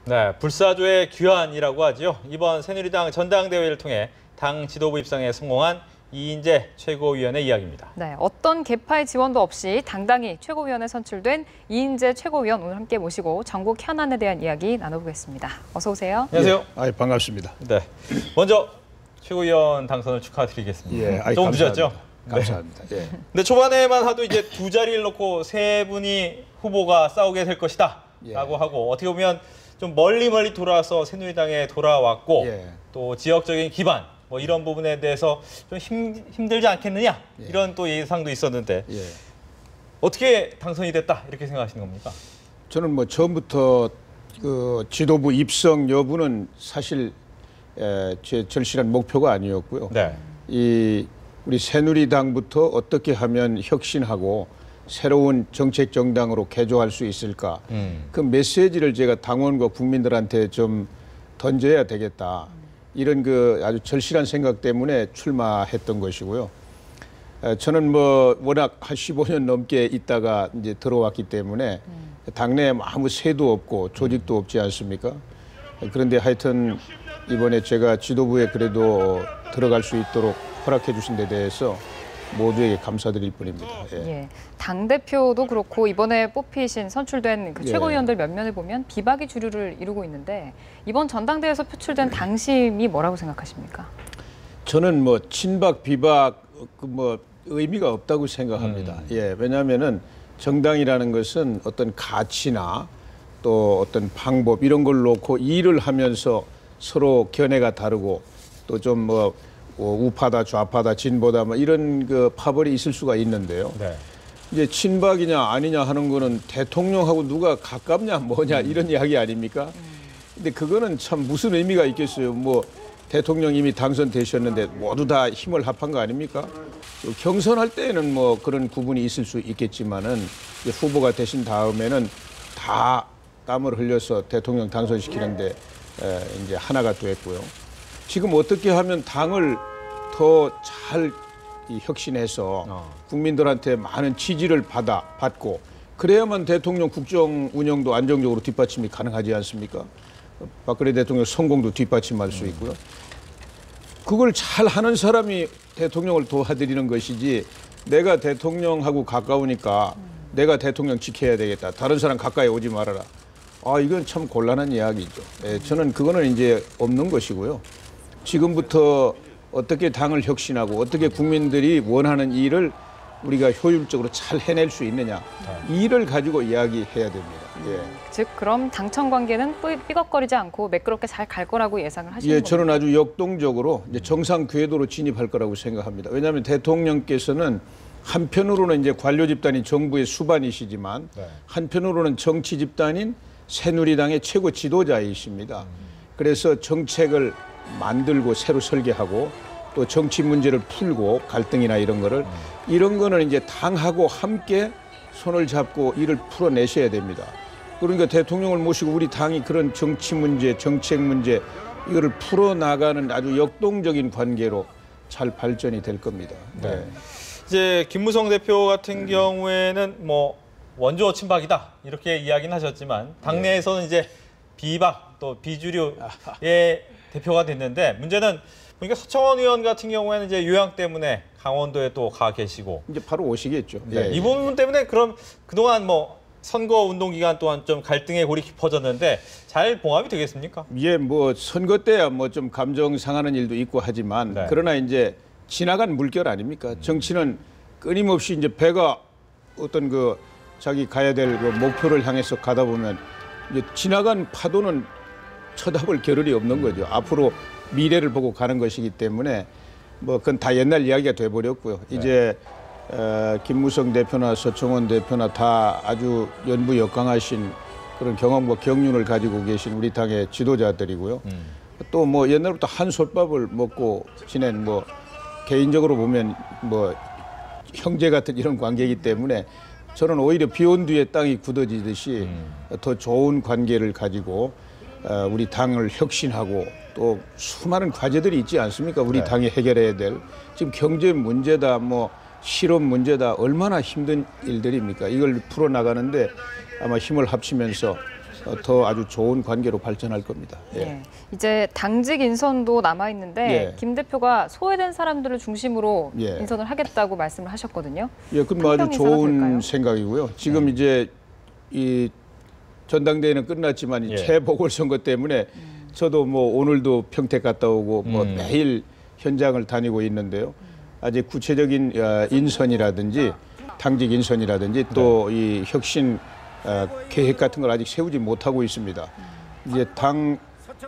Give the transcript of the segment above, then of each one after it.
네, 불사조의 귀환이라고 하죠. 이번 새누리당 전당대회를 통해 당 지도부 입성에 성공한 이인재 최고위원의 이야기입니다. 네, 어떤 계파의 지원도 없이 당당히 최고위원에 선출된 이인재 최고위원 오늘 함께 모시고 전국 현안에 대한 이야기 나눠보겠습니다. 어서 오세요. 안녕하세요. 예, 반갑습니다. 네, 먼저 최고위원 당선을 축하드리겠습니다. 예, 좀 늦었죠? 감사합니다. 네. 예. 근데 초반에만 하도 이제 두 자리를 놓고 세 분이 후보가 싸우게 될 것이다 라고 하고 어떻게 보면 좀 멀리 돌아와서 새누리당에 돌아왔고 또 지역적인 기반 뭐 이런 부분에 대해서 좀 힘들지 않겠느냐 이런 또 예상도 있었는데 어떻게 당선이 됐다 이렇게 생각하시는 겁니까? 저는 뭐 처음부터 그 지도부 입성 여부는 사실 제 절실한 목표가 아니었고요. 네. 이 우리 새누리당부터 어떻게 하면 혁신하고 새로운 정책 정당으로 개조할 수 있을까? 그 메시지를 제가 당원과 국민들한테 좀 던져야 되겠다. 이런 그 아주 절실한 생각 때문에 출마했던 것이고요. 저는 뭐 워낙 한 15년 넘게 있다가 이제 들어왔기 때문에 당내에 아무 새도 없고 조직도 없지 않습니까? 그런데 하여튼 이번에 제가 지도부에 그래도 들어갈 수 있도록 허락해 주신 데 대해서 모두에게 감사드릴 뿐입니다. 당대표도 그렇고 이번에 뽑히신 선출된 그 최고위원들 몇 면을 보면 비박이 주류를 이루고 있는데 이번 전당대회에서 표출된 당심이 뭐라고 생각하십니까? 저는 뭐 친박 비박 뭐 의미가 없다고 생각합니다. 왜냐하면은 정당이라는 것은 어떤 가치나 또 어떤 방법 이런 걸 놓고 일을 하면서 서로 견해가 다르고 또 좀 뭐 우파다 좌파다 진보다 뭐 이런 그 파벌이 있을 수가 있는데요. 이제 친박이냐 아니냐 하는 거는 대통령하고 누가 가깝냐 뭐냐 이런 이야기 아닙니까? 근데 그거는 참 무슨 의미가 있겠어요. 뭐 대통령 이미 당선되셨는데 모두 다 힘을 합한 거 아닙니까? 경선할 때에는 뭐 그런 구분이 있을 수 있겠지만은 후보가 되신 다음에는 다 땀을 흘려서 대통령 당선시키는데 이제 하나가 됐고요. 지금 어떻게 하면 당을 더 잘 혁신해서 국민들한테 많은 지지를 받고 그래야만 대통령 국정 운영도 안정적으로 뒷받침이 가능하지 않습니까? 박근혜 대통령 성공도 뒷받침할 수 있고요. 그걸 잘 하는 사람이 대통령을 도와드리는 것이지 내가 대통령하고 가까우니까 내가 대통령 지켜야 되겠다. 다른 사람 가까이 오지 말아라. 이건 참 곤란한 이야기죠. 저는 그거는 이제 없는 것이고요. 지금부터 어떻게 당을 혁신하고 어떻게 국민들이 원하는 일을 우리가 효율적으로 잘 해낼 수 있느냐 이 일을 가지고 이야기해야 됩니다. 즉 그럼 당청 관계는 삐걱거리지 않고 매끄럽게 잘 갈 거라고 예상을 하시는 겁니까? 저는 아주 역동적으로 이제 정상 궤도로 진입할 거라고 생각합니다. 왜냐하면 대통령께서는 한편으로는 이제 관료 집단인 정부의 수반이시지만 한편으로는 정치 집단인 새누리당의 최고 지도자이십니다. 그래서 정책을 만들고 새로 설계하고 또 정치 문제를 풀고 갈등이나 이런 거는 이제 당하고 함께 손을 잡고 일을 풀어내셔야 됩니다. 그러니까 대통령을 모시고 우리 당이 그런 정치 문제, 정책 문제 이거를 풀어나가는 아주 역동적인 관계로 잘 발전이 될 겁니다. 이제 김무성 대표 같은 경우에는 뭐 원조 친박이다 이렇게 이야기는 하셨지만 당내에서는 이제 비박 또 비주류의 대표가 됐는데 문제는 그러니까 서청원 의원 같은 경우에는 이제 요양 때문에 강원도에 또 가 계시고 이제 바로 오시겠죠. 이 부분 때문에 그럼 그동안 뭐 선거 운동 기간 동안 좀 갈등의 골이 깊어졌는데 잘 봉합이 되겠습니까? 뭐 선거 때야 뭐 좀 감정 상하는 일도 있고 하지만 그러나 이제 지나간 물결 아닙니까? 정치는 끊임없이 이제 배가 어떤 그 자기 가야 될 그 목표를 향해서 가다 보면 이제 지나간 파도는 쳐다볼 겨를이 없는 거죠. 앞으로 미래를 보고 가는 것이기 때문에 뭐 그건 다 옛날 이야기가 돼버렸고요. 이제 김무성 대표나 서청원 대표나 다 아주 연부역강하신 그런 경험과 경륜을 가지고 계신 우리 당의 지도자들이고요. 또 뭐 옛날부터 한솥밥을 먹고 지낸 뭐 개인적으로 보면 뭐 형제 같은 이런 관계이기 때문에 저는 오히려 비온 뒤에 땅이 굳어지듯이 더 좋은 관계를 가지고 우리 당을 혁신하고 또 수많은 과제들이 있지 않습니까? 우리 당이 해결해야 될 지금 경제 문제다 뭐 실업 문제다 얼마나 힘든 일들입니까? 이걸 풀어나가는데 아마 힘을 합치면서 더 아주 좋은 관계로 발전할 겁니다. 예. 예. 이제 당직 인선도 남아 있는데 예. 김 대표가 소외된 사람들을 중심으로 예. 인선을 하겠다고 말씀을 하셨거든요. 예, 그럼 아주 평평 인사가 좋은 될까요? 생각이고요. 지금 이제 이 전당대회는 끝났지만 이 예. 재보궐선거 때문에 저도 뭐 오늘도 평택 갔다 오고 뭐 매일 현장을 다니고 있는데요. 아직 구체적인 인선이라든지 당직 인선이라든지 또 이 혁신 계획 같은 걸 아직 세우지 못하고 있습니다. 이제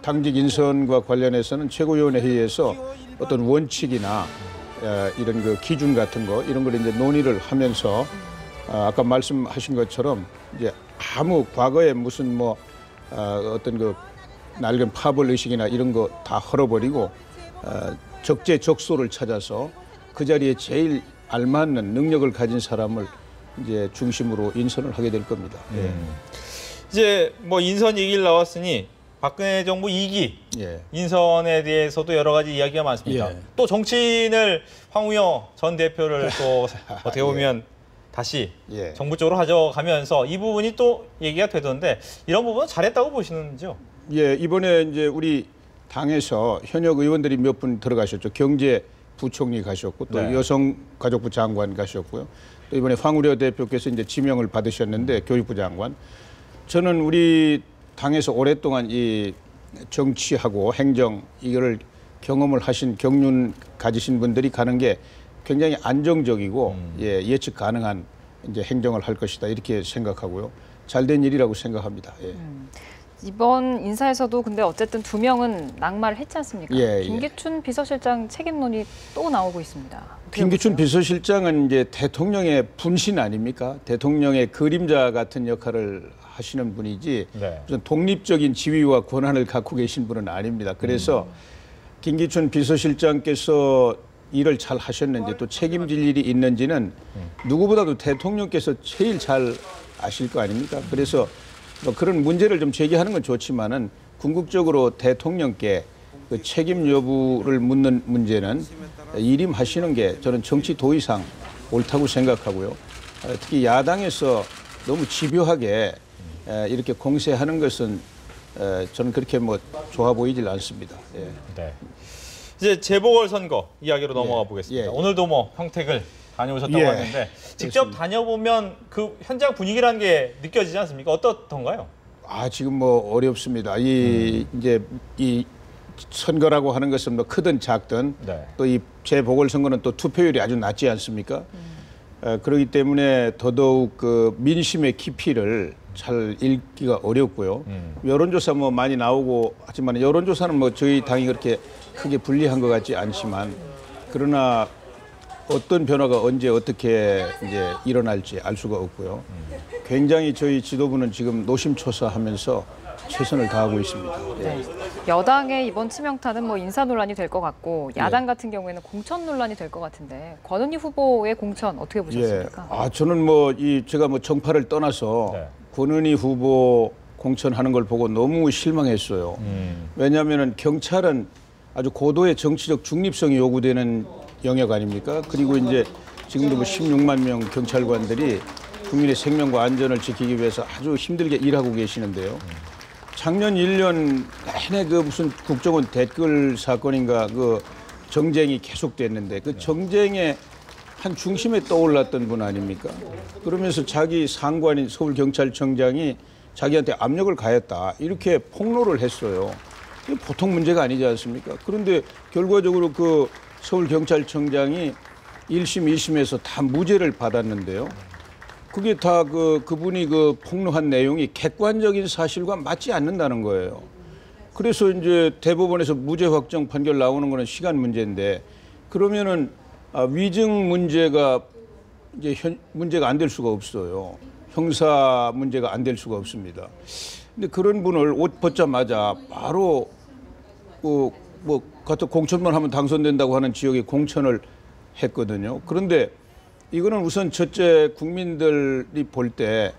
당직 인선과 관련해서는 최고위원회 회의에서 어떤 원칙이나 이런 그 기준 같은 거 이런 걸 이제 논의를 하면서 아까 말씀하신 것처럼 이제 아무 과거에 무슨 뭐 어떤 그 낡은 파벌 의식이나 이런 거 다 헐어버리고 적재적소를 찾아서 그 자리에 제일 알맞는 능력을 가진 사람을 이제 중심으로 인선을 하게 될 겁니다. 예. 이제 뭐 인선 얘기를 나왔으니 박근혜 정부 2기 예. 인선에 대해서도 여러 가지 이야기가 많습니다. 예. 또 정치인을 황우여 전 대표를 또 어떻게 보면 다시 예. 정부 쪽으로 가져가면서 이 부분이 또 얘기가 되던데 이런 부분은 잘했다고 보시는지요? 예, 이번에 이제 우리 당에서 현역 의원들이 몇 분 들어가셨죠. 경제부총리 가셨고 또 네. 여성가족부 장관 가셨고요. 또 이번에 황우여 대표께서 이제 지명을 받으셨는데 교육부 장관. 저는 우리 당에서 오랫동안 이 정치하고 행정 이거를 경험을 하신 경륜 가지신 분들이 가는 게 굉장히 안정적이고 예, 예측 가능한 이제 행정을 할 것이다 이렇게 생각하고요. 잘된 일이라고 생각합니다. 예. 이번 인사에서도 근데 어쨌든 2명은 낙마를 했지 않습니까? 예, 예. 김기춘 비서실장 책임론이 또 나오고 있습니다. 김기춘 비서실장은 이제 대통령의 분신 아닙니까? 대통령의 그림자 같은 역할을 하시는 분이지 네. 무슨 독립적인 지위와 권한을 갖고 계신 분은 아닙니다. 그래서 김기춘 비서실장께서 일을 잘 하셨는지 또 책임질 일이 있는지는 누구보다도 대통령께서 제일 잘 아실 거 아닙니까? 그래서 뭐 그런 문제를 좀 제기하는 건 좋지만은 궁극적으로 대통령께 그 책임 여부를 묻는 문제는 일임하시는 게 저는 정치 도의상 옳다고 생각하고요. 특히 야당에서 너무 집요하게 이렇게 공세하는 것은 저는 그렇게 뭐 좋아 보이질 않습니다. 예. 네. 이제 재보궐선거 이야기로 넘어가 보겠습니다. 예. 오늘도 뭐 평택을 다녀오셨다고 예. 하는데 직접 다녀보면 그 현장 분위기라는 게 느껴지지 않습니까? 어떻던가요? 지금 뭐 어렵습니다. 이제 이 선거라고 하는 것은 뭐 크든 작든 네. 또 이 재보궐선거는 또 투표율이 아주 낮지 않습니까? 그렇기 때문에 더더욱 그 민심의 깊이를 잘 읽기가 어렵고요. 여론조사 뭐 많이 나오고 하지만 여론조사는 뭐 저희 당이 그렇게 크게 불리한 것 같지 않지만 그러나 어떤 변화가 언제 어떻게 이제 일어날지 알 수가 없고요. 굉장히 저희 지도부는 지금 노심초사하면서 최선을 다하고 있습니다. 네. 여당의 이번 치명타는 뭐 인사 논란이 될 것 같고 야당 같은 경우에는 공천 논란이 될 것 같은데 권은희 후보의 공천 어떻게 보셨습니까? 저는 제가 뭐 정파를 떠나서 네. 권은희 후보 공천하는 걸 보고 너무 실망했어요. 왜냐하면은 경찰은 아주 고도의 정치적 중립성이 요구되는 영역 아닙니까? 그리고 이제 지금도 뭐 16만 명 경찰관들이 국민의 생명과 안전을 지키기 위해서 아주 힘들게 일하고 계시는데요. 작년 1년 내내 그 무슨 국정원 댓글 사건인가 그 정쟁이 계속됐는데 그 정쟁의 한 중심에 떠올랐던 분 아닙니까? 그러면서 자기 상관인 서울경찰청장이 자기한테 압력을 가했다 이렇게 폭로를 했어요. 이게 보통 문제가 아니지 않습니까? 그런데 결과적으로 그 서울경찰청장이 1심, 2심에서 다 무죄를 받았는데요. 그게 다 그분이 그 폭로한 내용이 객관적인 사실과 맞지 않는다는 거예요. 그래서 이제 대법원에서 무죄 확정 판결 나오는 거는 시간 문제인데 그러면은 위증 문제가 이제 문제가 안 될 수가 없어요. 형사 문제가 안 될 수가 없습니다. 근데 그런 분을 옷 벗자마자 바로 갖다 공천만 하면 당선된다고 하는 지역에 공천을 했거든요. 그런데 이거는 우선 첫째 국민들이 볼 때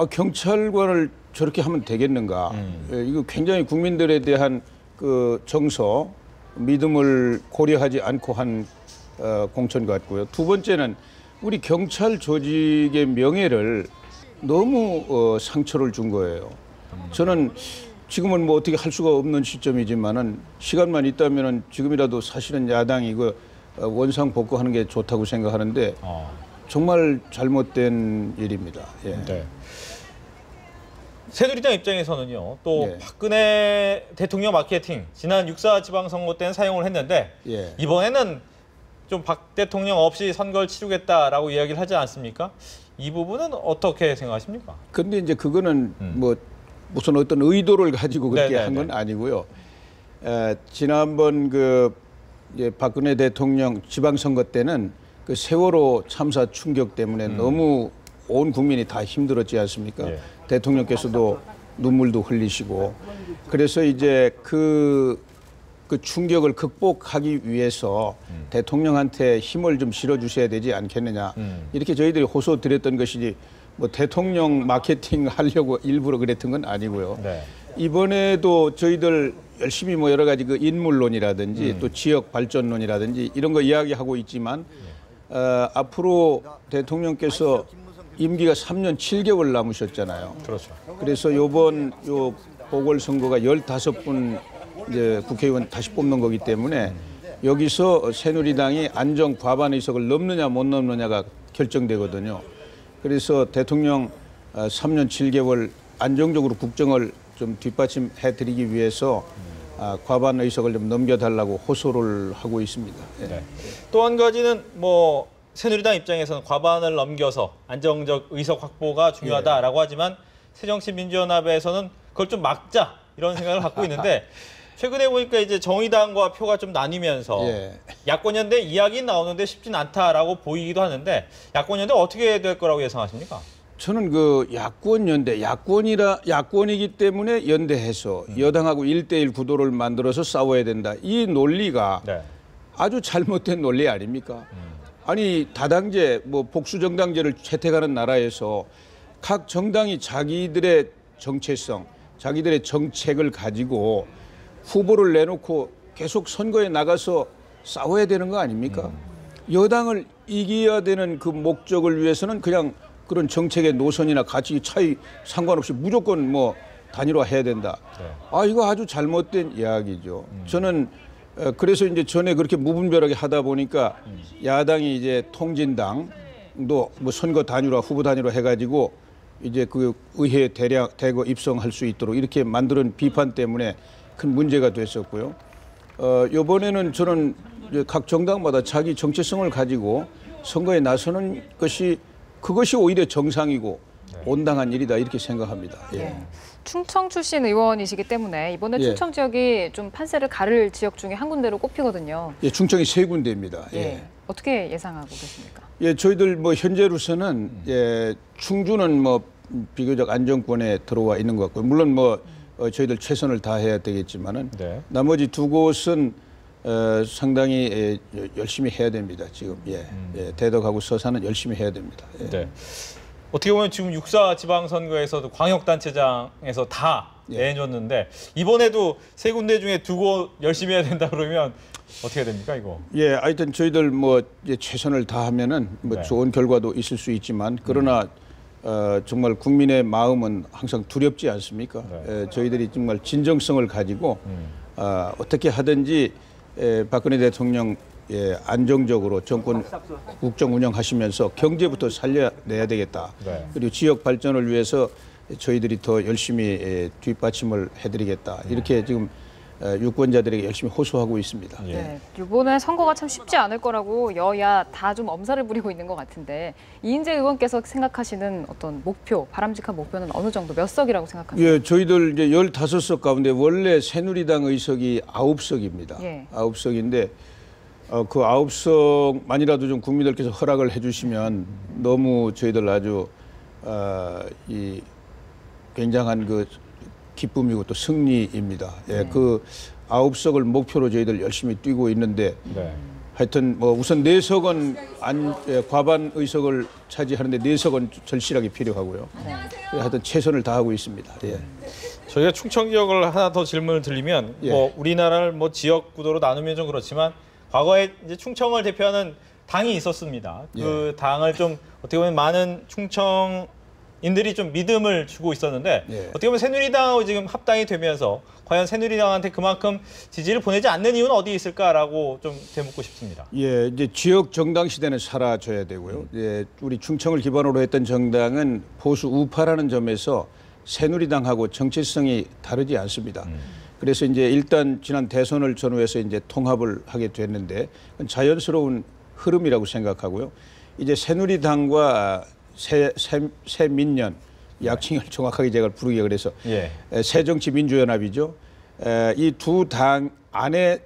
경찰관을 저렇게 하면 되겠는가? 이거 굉장히 국민들에 대한 그 정서, 믿음을 고려하지 않고 한 공천 같고요. 두 번째는 우리 경찰 조직의 명예를 너무 상처를 준 거예요. 저는 지금은 뭐 어떻게 할 수가 없는 시점이지만은 시간만 있다면은 지금이라도 사실은 야당이 그 원상 복구하는 게 좋다고 생각하는데 정말 잘못된 일입니다. 예. 네. 새누리당 입장에서는요, 또 예. 박근혜 대통령 마케팅 지난 6.4 지방선거 때는 사용을 했는데 예. 이번에는 좀 박 대통령 없이 선거를 치르겠다라고 이야기를 하지 않습니까? 이 부분은 어떻게 생각하십니까? 근데 이제 그거는 뭐 무슨 어떤 의도를 가지고 그렇게 네네네. 한 건 아니고요. 지난번 그 박근혜 대통령 지방선거 때는 그 세월호 참사 충격 때문에 너무 온 국민이 다 힘들었지 않습니까? 예. 대통령께서도 눈물도 흘리시고 그래서 이제 그 충격을 극복하기 위해서 대통령한테 힘을 좀 실어주셔야 되지 않겠느냐 이렇게 저희들이 호소드렸던 것이지 뭐 대통령 마케팅 하려고 일부러 그랬던 건 아니고요. 네. 이번에도 저희들 열심히 뭐 여러 가지 그 인물론이라든지 또 지역 발전론이라든지 이런 거 이야기하고 있지만 앞으로 대통령께서 임기가 3년 7개월 남으셨잖아요. 그렇죠. 그래서 요번 요 보궐선거가 15분 이제 국회의원 다시 뽑는 거기 때문에 여기서 새누리당이 안정 과반 의석을 넘느냐 못 넘느냐가 결정되거든요. 그래서 대통령 3년 7개월 안정적으로 국정을 좀 뒷받침해 드리기 위해서 과반 의석을 좀 넘겨달라고 호소를 하고 있습니다. 예. 네. 또 한 가지는 뭐 새누리당 입장에서는 과반을 넘겨서 안정적 의석 확보가 중요하다라고 하지만 새정치민주연합에서는 그걸 좀 막자 이런 생각을 갖고 있는데 최근에 보니까 이제 정의당과 표가 좀 나뉘면서 예. 야권연대 이야기 나오는데 쉽진 않다라고 보이기도 하는데 야권연대 어떻게 될 거라고 예상하십니까? 저는 그 야권연대, 야권이기 때문에 연대해서 여당하고 1대1 구도를 만들어서 싸워야 된다. 이 논리가 네. 아주 잘못된 논리 아닙니까? 아니 다당제, 뭐 복수정당제를 채택하는 나라에서 각 정당이 자기들의 정체성, 자기들의 정책을 가지고 후보를 내놓고 계속 선거에 나가서 싸워야 되는 거 아닙니까? 여당을 이겨야 되는 그 목적을 위해서는 그냥 그런 정책의 노선이나 가치 차이 상관없이 무조건 뭐 단일화해야 된다. 아 이거 아주 잘못된 이야기죠. 저는 그래서 이제 전에 그렇게 무분별하게 하다 보니까 야당이 이제 통진당도 뭐 선거 단일화, 후보 단일화 해가지고 이제 그 의회에 대거 입성할 수 있도록 이렇게 만드는 비판 때문에 큰 문제가 됐었고요. 이번에는 저는 이제 각 정당마다 자기 정체성을 가지고 선거에 나서는 그것이 오히려 정상이고 온당한 일이다 이렇게 생각합니다. 예. 충청 출신 의원이시기 때문에 이번에 예. 충청 지역이 좀 판세를 가를 지역 중에 한 군데로 꼽히거든요. 예, 충청이 3군데입니다. 예. 어떻게 예상하고 계십니까? 예, 저희들 뭐 현재로서는 예, 충주는 뭐 비교적 안정권에 들어와 있는 것 같고요. 물론 뭐 저희들 최선을 다해야 되겠지만은 네. 나머지 두 곳은 상당히 열심히 해야 됩니다. 지금 예, 대덕하고 서산은 열심히 해야 됩니다. 예. 네. 어떻게 보면 지금 6.4 지방선거에서도 광역단체장에서 다 내줬는데 이번에도 세 군데 중에 두 곳 열심히 해야 된다 그러면 어떻게 됩니까 이거? 예, 하여튼 저희들 뭐 이제 최선을 다하면은 뭐 네. 좋은 결과도 있을 수 있지만 그러나 정말 국민의 마음은 항상 두렵지 않습니까? 네. 저희들이 정말 진정성을 가지고 어떻게 하든지 박근혜 대통령 안정적으로 정권 국정 운영하시면서 경제부터 살려내야 되겠다. 네. 그리고 지역 발전을 위해서 저희들이 더 열심히 뒷받침을 해드리겠다. 이렇게 지금 유권자들에게 열심히 호소하고 있습니다. 예. 네, 이번에 선거가 참 쉽지 않을 거라고 여야 다 좀 엄살을 부리고 있는 것 같은데 이인재 의원께서 생각하시는 어떤 목표, 바람직한 목표는 어느 정도 몇 석이라고 생각하세요? 예, 저희들 이제 15석 가운데 원래 새누리당 의석이 9석입니다. 예. 9석인데 그 9석만이라도 좀 국민들께서 허락을 해주시면 너무 저희들 아주 이 굉장한 그 기쁨이고 또 승리입니다. 예, 그 9석을 목표로 저희들 열심히 뛰고 있는데 네. 하여튼 뭐 우선 4석은 과반 의석을 차지하는데 4석은 절실하게 필요하고요. 하여튼 최선을 다하고 있습니다. 예. 저희가 충청 지역을 하나 더 질문을 드리면 예. 뭐 우리나라를 뭐 지역 구도로 나누면 좀 그렇지만 과거에 이제 충청을 대표하는 당이 있었습니다. 그 당을 좀 어떻게 보면 많은 충청 인들이 좀 믿음을 주고 있었는데 예. 어떻게 보면 새누리당하고 지금 합당이 되면서 과연 새누리당한테 그만큼 지지를 보내지 않는 이유는 어디에 있을까라고 좀 되묻고 싶습니다. 예, 이제 지역 정당 시대는 사라져야 되고요. 예, 우리 충청을 기반으로 했던 정당은 보수 우파라는 점에서 새누리당하고 정체성이 다르지 않습니다. 그래서 이제 일단 지난 대선을 전후해서 이제 통합을 하게 됐는데 자연스러운 흐름이라고 생각하고요. 이제 새누리당과 새민연 약칭을 정확하게 제가 부르기가 그래서 예. 새정치민주연합이죠. 이 두 당 안에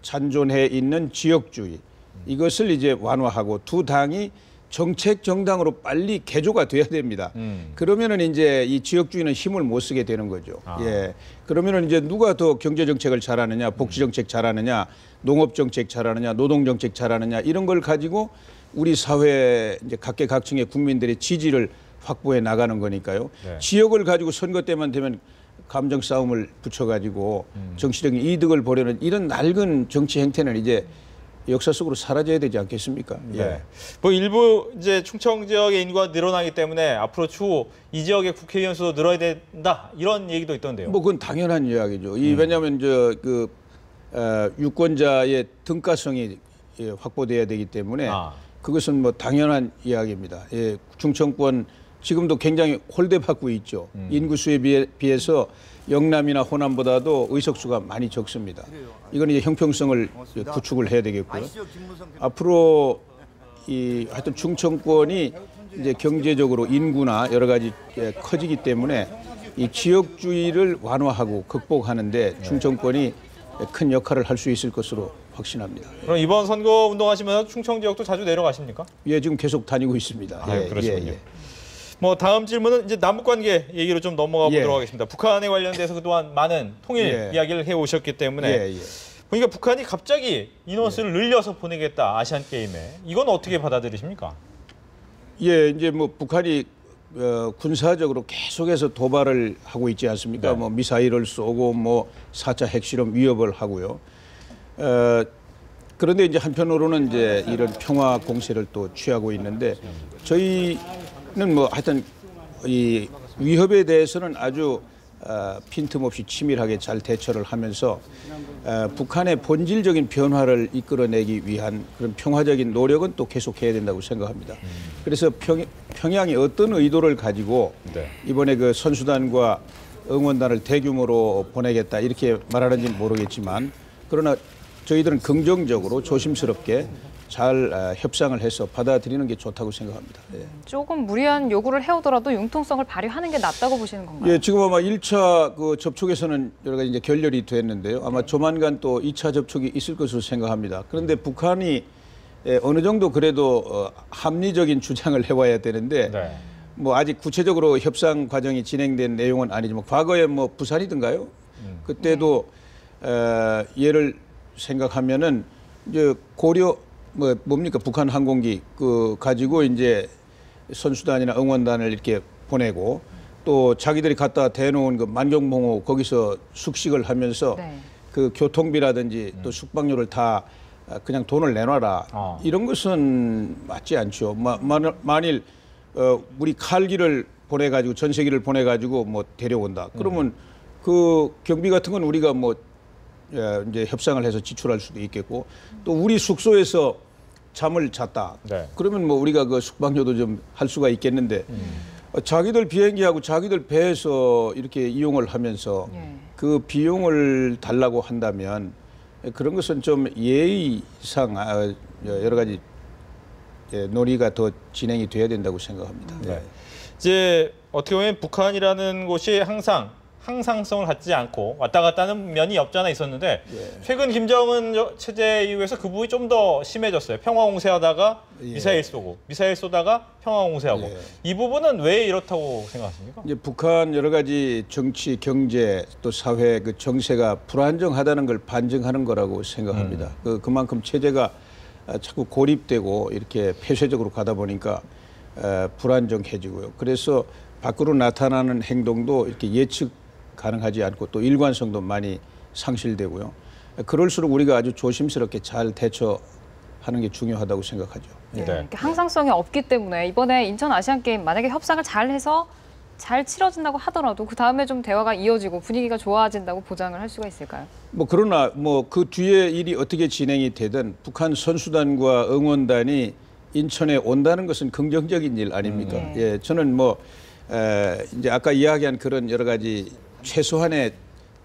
잔존해 있는 지역주의 이것을 이제 완화하고 두 당이 정책 정당으로 빨리 개조가 돼야 됩니다. 그러면은 이제 이 지역주의는 힘을 못 쓰게 되는 거죠. 예. 그러면은 이제 누가 더 경제 정책을 잘하느냐, 복지 정책 잘하느냐, 농업 정책 잘하느냐, 노동 정책 잘하느냐 이런 걸 가지고 우리 사회 이제 각계각층의 국민들의 지지를 확보해 나가는 거니까요. 네. 지역을 가지고 선거 때만 되면 감정 싸움을 붙여가지고 정치적인 이득을 보려는 이런 낡은 정치 행태는 이제 역사 속으로 사라져야 되지 않겠습니까? 예. 네. 뭐 일부 이제 충청 지역의 인구가 늘어나기 때문에 앞으로 추후 이 지역의 국회의원 수도 늘어야 된다 이런 얘기도 있던데요. 뭐 그건 당연한 이야기죠. 왜냐하면 유권자의 등가성이 확보돼야 되기 때문에 그것은 뭐 당연한 이야기입니다. 예, 충청권 지금도 굉장히 홀대받고 있죠. 인구수에 비해서 영남이나 호남보다도 의석수가 많이 적습니다. 이건 이제 형평성을 구축을 해야 되겠고요. 앞으로 하여튼 충청권이 이제 경제적으로 인구나 여러 가지 커지기 때문에 이 지역주의를 완화하고 극복하는데 충청권이 큰 역할을 할 수 있을 것으로 확신합니다. 그럼 이번 선거 운동하시면서 충청 지역도 자주 내려가십니까? 예, 지금 계속 다니고 있습니다. 아, 예, 그러시군요. 예. 뭐 다음 질문은 이제 남북 관계 얘기로 좀 넘어가 예. 보도록 하겠습니다. 북한에 관련돼서 그동안 많은 통일 예. 이야기를 해 오셨기 때문에 예, 예. 보니까 북한이 갑자기 인원수를 늘려서 보내겠다 아시안 게임에 이건 어떻게 받아들이십니까? 예, 이제 뭐 북한이 군사적으로 계속해서 도발을 하고 있지 않습니까? 네. 뭐 미사일을 쏘고 뭐 4차 핵실험 위협을 하고요. 그런데 이제 한편으로는 이제 이런 평화 공세를 또 취하고 있는데 저희는 뭐 하여튼 이 위협에 대해서는 아주 빈틈없이 치밀하게 잘 대처를 하면서 북한의 본질적인 변화를 이끌어내기 위한 그런 평화적인 노력은 또 계속해야 된다고 생각합니다. 그래서 평양이 어떤 의도를 가지고 네. 이번에 그 선수단과 응원단을 대규모로 보내겠다 이렇게 말하는지는 모르겠지만 그러나 저희들은 긍정적으로 조심스럽게 잘 협상을 해서 받아들이는 게 좋다고 생각합니다. 예. 조금 무리한 요구를 해오더라도 융통성을 발휘하는 게 낫다고 보시는 건가요? 예, 지금 아마 1차 그 접촉에서는 여러 가지 이제 결렬이 됐는데요. 아마 조만간 또 2차 접촉이 있을 것으로 생각합니다. 그런데 북한이 어느 정도 그래도 합리적인 주장을 해와야 되는데 네. 뭐 아직 구체적으로 협상 과정이 진행된 내용은 아니지만 과거에 뭐 부산이든가요? 그때도 예를 생각하면은 이제 고려 뭡니까 북한 항공기 그 가지고 이제 선수단이나 응원단을 이렇게 보내고 또 자기들이 갖다 대놓은 그 만경봉호 거기서 숙식을 하면서 네. 그 교통비라든지 또 숙박료를 다 그냥 돈을 내놔라 이런 것은 맞지 않죠. 만일 우리 칼기를 보내가지고 전세기를 보내가지고 뭐 데려온다. 그러면 그 경비 같은 건 우리가 뭐 이제 협상을 해서 지출할 수도 있겠고 또 우리 숙소에서 잠을 잤다. 네. 그러면 뭐 우리가 그 숙박료도 좀 할 수가 있겠는데 자기들 비행기하고 자기들 배에서 이렇게 이용을 하면서 그 비용을 달라고 한다면 그런 것은 좀 예의상 여러 가지 논의가 더 진행이 돼야 된다고 생각합니다. 네. 이제 어떻게 보면 북한이라는 곳이 항상 항상성을 갖지 않고 왔다 갔다 하는 면이 없지 않아 있었는데 최근 김정은 체제 이후에서 그 부분이 좀 더 심해졌어요. 평화 공세하다가 미사일 쏘고 미사일 쏘다가 평화 공세하고 이 부분은 왜 이렇다고 생각하십니까? 이제 북한 여러 가지 정치, 경제 또 사회 그 정세가 불안정하다는 걸 반증하는 거라고 생각합니다. 그만큼 체제가 자꾸 고립되고 이렇게 폐쇄적으로 가다 보니까 불안정해지고요. 그래서 밖으로 나타나는 행동도 이렇게 예측 가능하지 않고 또 일관성도 많이 상실되고요. 그럴수록 우리가 아주 조심스럽게 잘 대처해야 하는 게 중요하다고 생각하죠. 네. 이렇게 항상성이 없기 때문에 이번에 인천 아시안 게임 만약에 협상을 잘 해서 잘 치러진다고 하더라도 그 다음에 좀 대화가 이어지고 분위기가 좋아진다고 보장을 할 수가 있을까요? 뭐 그러나 뭐 그 뒤에 일이 어떻게 진행이 되든 북한 선수단과 응원단이 인천에 온다는 것은 긍정적인 일 아닙니까? 예, 저는 뭐 이제 아까 이야기한 그런 여러 가지 최소한의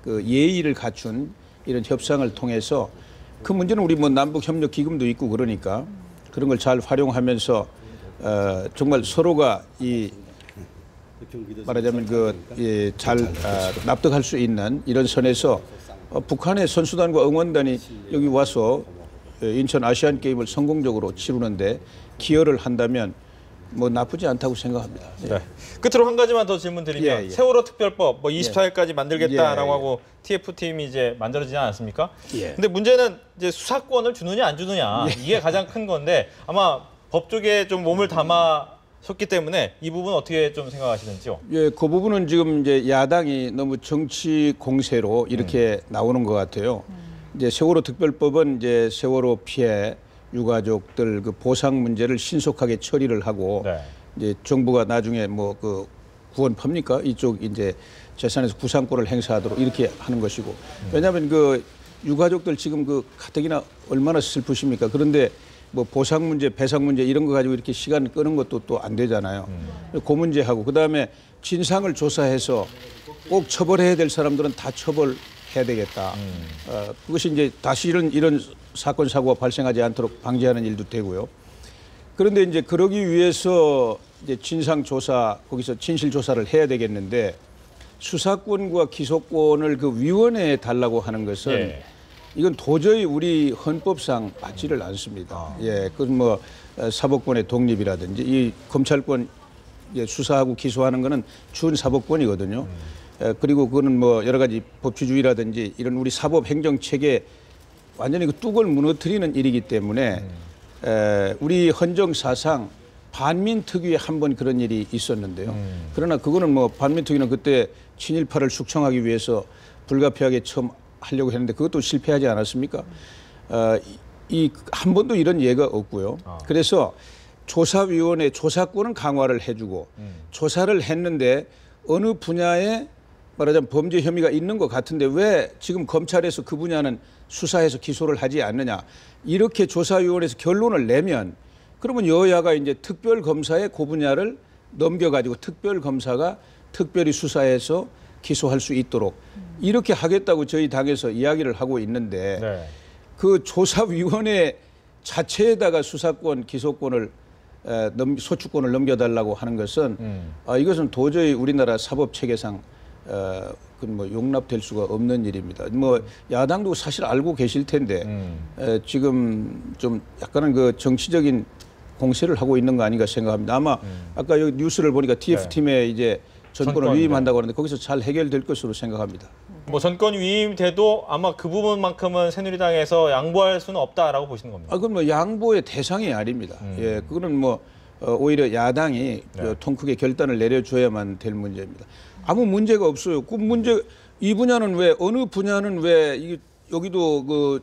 그 예의를 갖춘 이런 협상을 통해서 그 문제는 우리 뭐 남북 협력 기금도 있고 그러니까 그런 걸 잘 활용하면서 정말 서로가 이 말하자면 잘 납득할 수 있는 이런 선에서 북한의 선수단과 응원단이 여기 와서 인천 아시안 게임을 성공적으로 치르는데 기여를 한다면 뭐 나쁘지 않다고 생각합니다. 네. 끝으로 한 가지만 더 질문드리면 세월호 특별법 뭐 24일까지 만들겠다라고 하고 TF팀이 이제 만들어지지 않았습니까? 근데 문제는 이제 수사권을 주느냐 안 주느냐 이게 가장 큰 건데 아마 법 쪽에 좀 몸을 담아셨기 때문에 이 부분 어떻게 좀 생각하시는지요? 예, 그 부분은 지금 이제 야당이 너무 정치 공세로 이렇게 나오는 것 같아요. 이제 세월호 특별법은 이제 세월호 피해 유가족들 그 보상 문제를 신속하게 처리를 하고 이제 정부가 나중에 뭐 그 구원팝니까? 이쪽 이제 재산에서 구상권을 행사하도록 이렇게 하는 것이고 왜냐하면 그 유가족들 지금 그 가뜩이나 얼마나 슬프십니까? 그런데 뭐 보상 문제, 배상 문제 이런 거 가지고 이렇게 시간 끄는 것도 또 안 되잖아요. 그 문제하고 그다음에 진상을 조사해서 꼭 처벌해야 될 사람들은 다 처벌해야 되겠다. 그것이 이제 다시 이런 사건 사고가 발생하지 않도록 방지하는 일도 되고요. 그런데 이제 그러기 위해서 이제 진상 조사 거기서 진실 조사를 해야 되겠는데 수사권과 기소권을 그 위원회에 달라고 하는 것은 이건 도저히 우리 헌법상 맞지를 않습니다. 그건 뭐 사법권의 독립이라든지 이 검찰권 수사하고 기소하는 거는 준사법권이거든요. 그리고 그거는 뭐 여러 가지 법치주의라든지 이런 우리 사법 행정 체계 완전히 그 뚝을 무너뜨리는 일이기 때문에 우리 헌정사상 반민특위에 한 번 그런 일이 있었는데요. 그러나 그거는 뭐 반민특위는 그때 친일파를 숙청하기 위해서 불가피하게 처음 하려고 했는데 그것도 실패하지 않았습니까? 이 한 번도 이런 예가 없고요. 그래서 조사위원회 조사권은 강화를 해주고 조사를 했는데 어느 분야에 말하자면 범죄 혐의가 있는 것 같은데 왜 지금 검찰에서 그 분야는 수사해서 기소를 하지 않느냐. 이렇게 조사위원회에서 결론을 내면 그러면 여야가 이제 특별검사에 그 분야를 넘겨가지고 특별검사가 특별히 수사해서 기소할 수 있도록 이렇게 하겠다고 저희 당에서 이야기를 하고 있는데 그 조사위원회 자체에다가 수사권, 기소권을 소추권을 넘겨달라고 하는 것은 이것은 도저히 우리나라 사법체계상 뭐 용납될 수가 없는 일입니다. 뭐 야당도 사실 알고 계실 텐데 지금 좀 약간은 그 정치적인 공세를 하고 있는 거 아닌가 생각합니다. 아마 아까 여기 뉴스를 보니까 TF팀에 이제 전권을 위임한다고 하는데 거기서 잘 해결될 것으로 생각합니다. 뭐 전권 위임돼도 아마 그 부분만큼은 새누리당에서 양보할 수는 없다라고 보시는 겁니다. 그건 뭐 양보의 대상이 아닙니다. 그거는 뭐 오히려 야당이 통 크게 결단을 내려줘야만 될 문제입니다. 아무 문제가 없어요. 그 문제 이 분야는 왜 어느 분야는 왜 여기도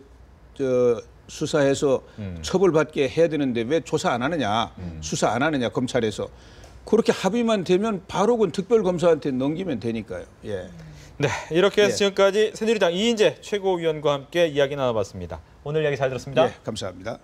수사해서 처벌받게 해야 되는데 왜 조사 안 하느냐, 수사 안 하느냐 검찰에서 그렇게 합의만 되면 바로 그 특별검사한테 넘기면 되니까요. 네, 이렇게 해서 지금까지 새누리당 이인재 최고위원과 함께 이야기 나눠봤습니다. 오늘 이야기 잘 들었습니다. 감사합니다.